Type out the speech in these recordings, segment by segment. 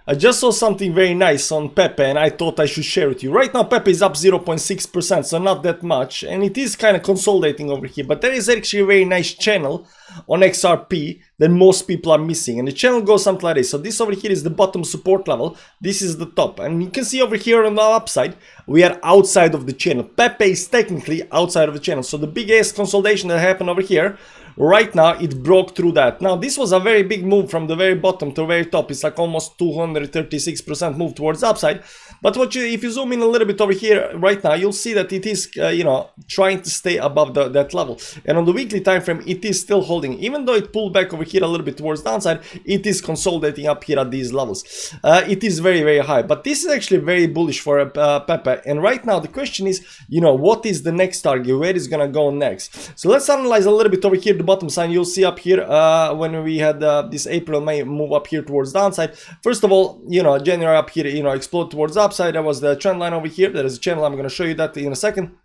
I just saw something very nice on Pepe and I thought I should share with you. Right now Pepe is up 0.6%, so not that much, and it is kind of consolidating over here, but there is actually a very nice channel on XRP that most people are missing, and the channel goes something like this. So this over here is the bottom support level, this is the top, and you can see over here on the upside we are outside of the channel. Pepe is technically outside of the channel, so the biggest consolidation that happened over here, right now it broke through that. Now this was a very big move from the very bottom to the very top. It's like almost 236% move towards the upside. But if you zoom in a little bit over here right now, you'll see that it is trying to stay above that level, and on the weekly time frame it is still holding. Even though it pulled back over here a little bit towards downside, it is consolidating up here at these levels. It is very, very high, but this is actually very bullish for Pepe. And right now the question is, what is the next target? Where is gonna go next? So let's analyze a little bit over here the bottom sign. You'll see up here when we had this April-May move up here towards downside. First of all, January up here, explode towards upside. That was the trend line over here. There is a channel. I'm going to show you that in a second.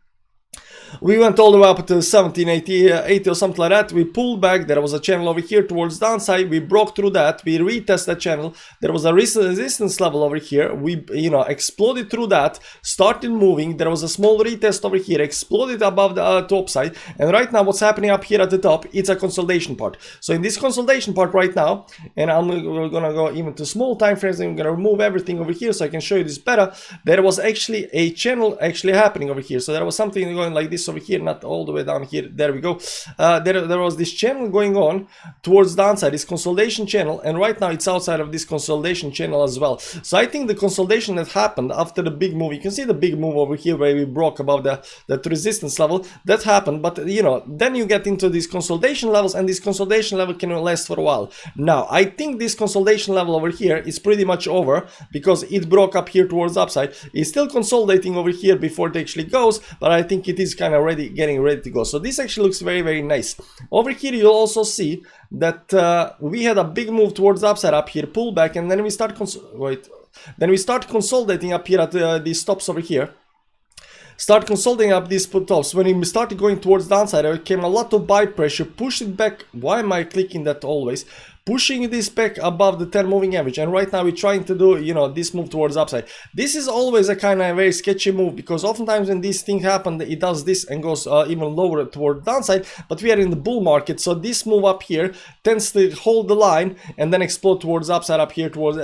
We went all the way up to 1780 or something like that. We pulled back. There was a channel over here towards downside. We broke through that. We retested that channel. There was a resistance level over here. We, exploded through that, started moving. There was a small retest over here, exploded above the top side. And right now, what's happening up here at the top, it's a consolidation part. So in this consolidation part right now, and we're going to go even to small time frames. I'm going to remove everything over here so I can show you this better. There was actually a channel actually happening over here. So there was something going like this over here, not all the way down here. There we go. There was this channel going on towards downside, this consolidation channel, and right now it's outside of this consolidation channel as well. So I think the consolidation that happened after the big move, you can see the big move over here where we broke above that resistance level, that happened. But then you get into these consolidation levels, and this consolidation level can last for a while. Now I think this consolidation level over here is pretty much over, because it broke up here towards upside. It's still consolidating over here before it actually goes, but I think it is kind of getting ready to go. So this actually looks very, very nice. Over here you'll also see that we had a big move towards the upside up here, pull back, and then we start consolidating up here at these stops over here. Start consolidating up these tops. When we started going towards downside, there came a lot of buy pressure, pushed it back. Why am I clicking that always? Pushing this back above the 10 moving average, and right now we're trying to do this move towards upside. This is always a kind of very sketchy move, because oftentimes when these things happen, it does this and goes even lower toward downside, but we are in the bull market, so this move up here tends to hold the line and then explode towards upside up here towards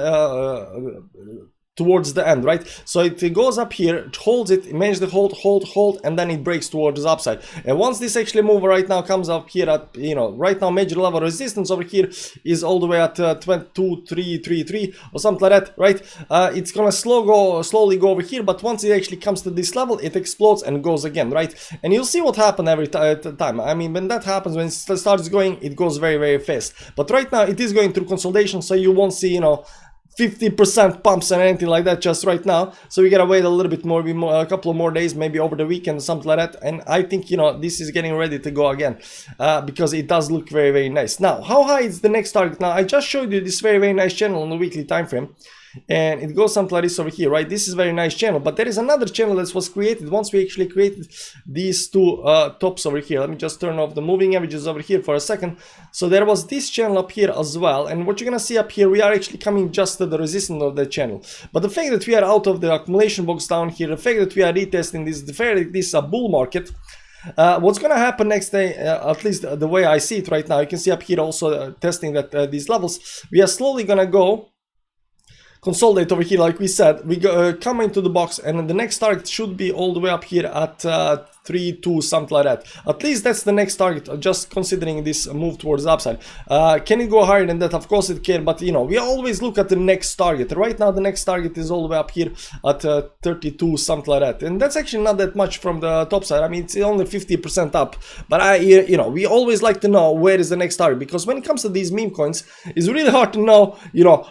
the end, right? So it goes up here, it holds it, manages to hold, and then it breaks towards the upside. And once this actually move right now comes up here at, right now major level resistance over here is all the way at 22,333 or something like that, right? It's gonna slowly go over here, but once it actually comes to this level, it explodes and goes again, right? And you'll see what happens every time. I mean, when that happens, when it starts going, it goes very, very fast. But right now it is going through consolidation, so you won't see, 50% pumps and anything like that just right now. So we gotta wait a little bit more, a couple of more days, maybe over the weekend or something like that. And I think this is getting ready to go again, because it does look very, very nice. Now, how high is the next target? Now I just showed you this very, very nice channel on the weekly time frame, and it goes something like this over here, right? This is a very nice channel, but there is another channel that was created once we actually created these two tops over here. Let me just turn off the moving averages over here for a second. So there was this channel up here as well, and what you're gonna see up here, we are actually coming just to the resistance of that channel. But the fact that we are out of the accumulation box down here, the fact that we are retesting this, the fact that this is a bull market, what's gonna happen next day, at least the way I see it right now, you can see up here also testing that these levels, we are slowly gonna go consolidate over here, like we said. We come into the box, and the next target should be all the way up here at 3-2, something like that. At least that's the next target, just considering this move towards the upside. Can it go higher than that? Of course it can, but we always look at the next target. Right now the next target is all the way up here at 32, something like that, and that's actually not that much from the top side. I mean, it's only 50% up, but we always like to know where is the next target, because when it comes to these meme coins, it's really hard to know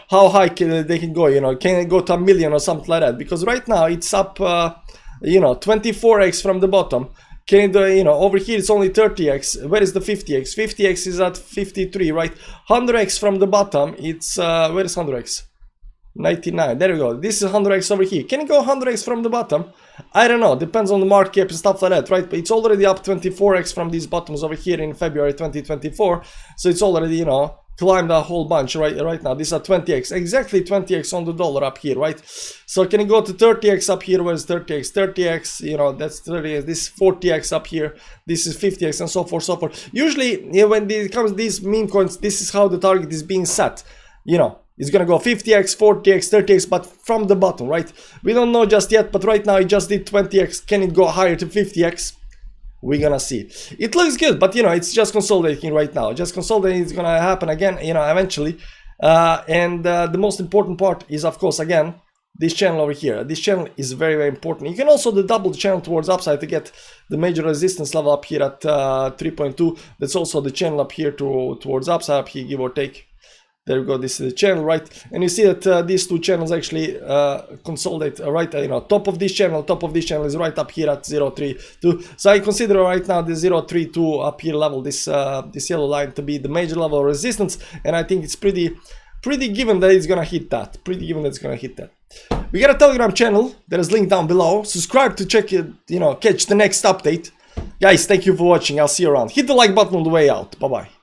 how high they can go. Can it go to 1 million or something like that? Because right now it's up 24x from the bottom. Can it over here it's only 30x. Where is the 50x? 50x is at 53, right? 100x from the bottom, it's where is 100x? 99. There we go. This is 100x over here. Can it go 100x from the bottom? I don't know. Depends on the market cap and stuff like that, right? But it's already up 24x from these bottoms over here in February 2024. So it's already, climbed a whole bunch right now. These are 20x, exactly 20x on the dollar up here, right? So can it go to 30x up here? Where's 30x? 30x, you know, that's 30x. This is 40x up here. This is 50x and so forth, so forth. Usually, you know, when it comes to these meme coins, this is how the target is being set. You know, it's gonna go 50x, 40x, 30x, but from the bottom, right? We don't know just yet, but right now it just did 20x. Can it go higher to 50x? We're gonna see. It looks good, but you know, it's just consolidating right now. Just consolidating is gonna happen again, you know, eventually. The most important part is, of course, again, this channel over here. This channel is very, very important. You can also double the channel towards upside to get the major resistance level up here at 3.2. That's also the channel up here towards upside up here, give or take. There we go, this is the channel, right? And you see that these two channels actually consolidate, right? You know, top of this channel is right up here at 0.32. So I consider right now the 0.32 up here level, this yellow line, to be the major level of resistance. And I think it's pretty given that it's gonna hit that. Pretty given that it's gonna hit that. We got a Telegram channel that is linked down below. Subscribe to check it, you know, catch the next update. Guys, thank you for watching. I'll see you around. Hit the like button on the way out. Bye bye.